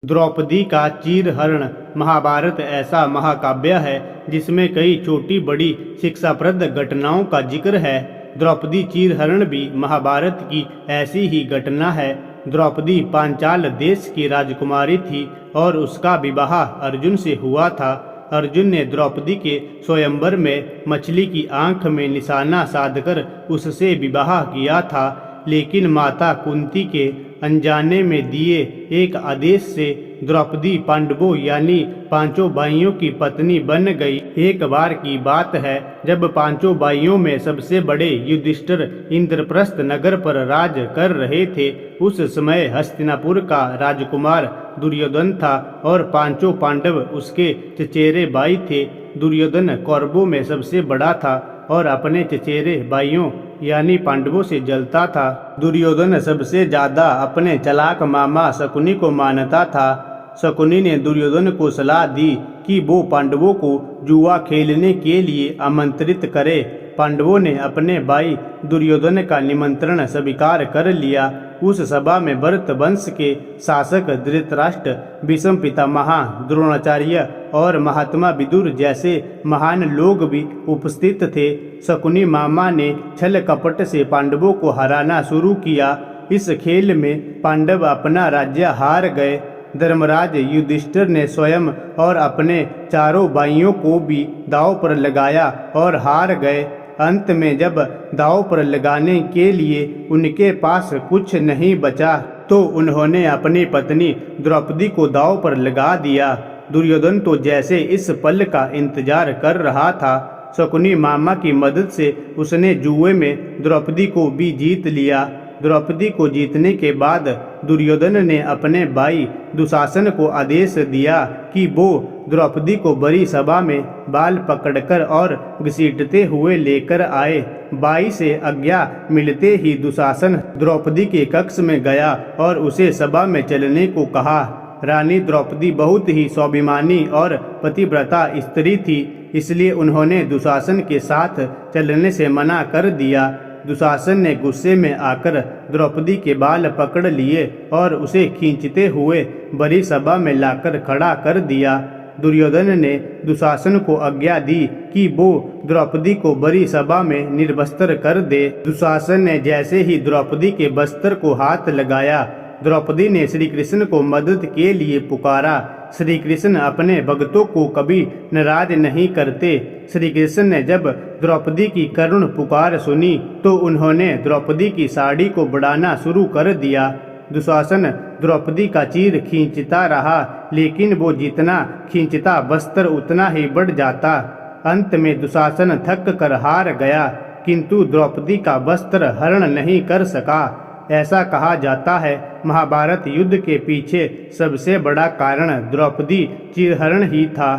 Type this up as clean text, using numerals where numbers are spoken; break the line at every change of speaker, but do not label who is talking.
द्रौपदी का चीरहरण महाभारत ऐसा महाकाव्य है जिसमें कई छोटी बड़ी शिक्षाप्रद घटनाओं का जिक्र है। द्रौपदी चीरहरण भी महाभारत की ऐसी ही घटना है। द्रौपदी पांचाल देश की राजकुमारी थी और उसका विवाह अर्जुन से हुआ था। अर्जुन ने द्रौपदी के स्वयंवर में मछली की आंख में निशाना साधकर उससे विवाह किया था, लेकिन माता कुंती के अनजाने में दिए एक आदेश से द्रौपदी पांडवों यानी पांचों भाइयों की पत्नी बन गई। एक बार की बात है जब पांचों भाइयों में सबसे बड़े युधिष्ठिर इंद्रप्रस्थ नगर पर राज कर रहे थे। उस समय हस्तिनापुर का राजकुमार दुर्योधन था और पांचों पांडव उसके चचेरे भाई थे। दुर्योधन कौरवों में सबसे बड़ा था और अपने चचेरे भाइयों यानी पांडवों से जलता था। दुर्योधन सबसे ज्यादा अपने चालाक मामा शकुनी को मानता था। शकुनी ने दुर्योधन को सलाह दी कि वो पांडवों को जुआ खेलने के लिए आमंत्रित करे। पांडवों ने अपने भाई दुर्योधन का निमंत्रण स्वीकार कर लिया। उस सभा में भरत वंश के शासक धृतराष्ट्र, भीष्म पितामह, द्रोणाचार्य और महात्मा विदुर जैसे महान लोग भी उपस्थित थे। शकुनी मामा ने छल कपट से पांडवों को हराना शुरू किया। इस खेल में पांडव अपना राज्य हार गए। धर्मराज युधिष्ठिर ने स्वयं और अपने चारों भाइयों को भी दांव पर लगाया और हार गए। अंत में जब दांव पर लगाने के लिए उनके पास कुछ नहीं बचा तो उन्होंने अपनी पत्नी द्रौपदी को दांव पर लगा दिया। दुर्योधन तो जैसे इस पल का इंतजार कर रहा था। शकुनी मामा की मदद से उसने जुए में द्रौपदी को भी जीत लिया। द्रौपदी को जीतने के बाद दुर्योधन ने अपने भाई दुशासन को आदेश दिया कि वो द्रौपदी को बड़ी सभा में बाल पकड़कर और घसीटते हुए लेकर आए। भाई से आज्ञा मिलते ही दुशासन द्रौपदी के कक्ष में गया और उसे सभा में चलने को कहा। रानी द्रौपदी बहुत ही स्वाभिमानी और पतिव्रता स्त्री थी, इसलिए उन्होंने दुशासन के साथ चलने से मना कर दिया। दुशासन ने गुस्से में आकर द्रौपदी के बाल पकड़ लिए और उसे खींचते हुए बड़ी सभा में लाकर खड़ा कर दिया। दुर्योधन ने दुशासन को आज्ञा दी कि वो द्रौपदी को बड़ी सभा में निर्वस्त्र कर दे। दुशासन ने जैसे ही द्रौपदी के वस्त्र को हाथ लगाया, द्रौपदी ने श्री कृष्ण को मदद के लिए पुकारा। श्री कृष्ण अपने भक्तों को कभी नाराज नहीं करते। श्री कृष्ण ने जब द्रौपदी की करुण पुकार सुनी तो उन्होंने द्रौपदी की साड़ी को बढ़ाना शुरू कर दिया। दुशासन द्रौपदी का चीर खींचता रहा, लेकिन वो जितना खींचता वस्त्र उतना ही बढ़ जाता। अंत में दुशासन थक कर हार गया, किंतु द्रौपदी का वस्त्र हरण नहीं कर सका। ऐसा कहा जाता है महाभारत युद्ध के पीछे सबसे बड़ा कारण द्रौपदी चीरहरण ही था।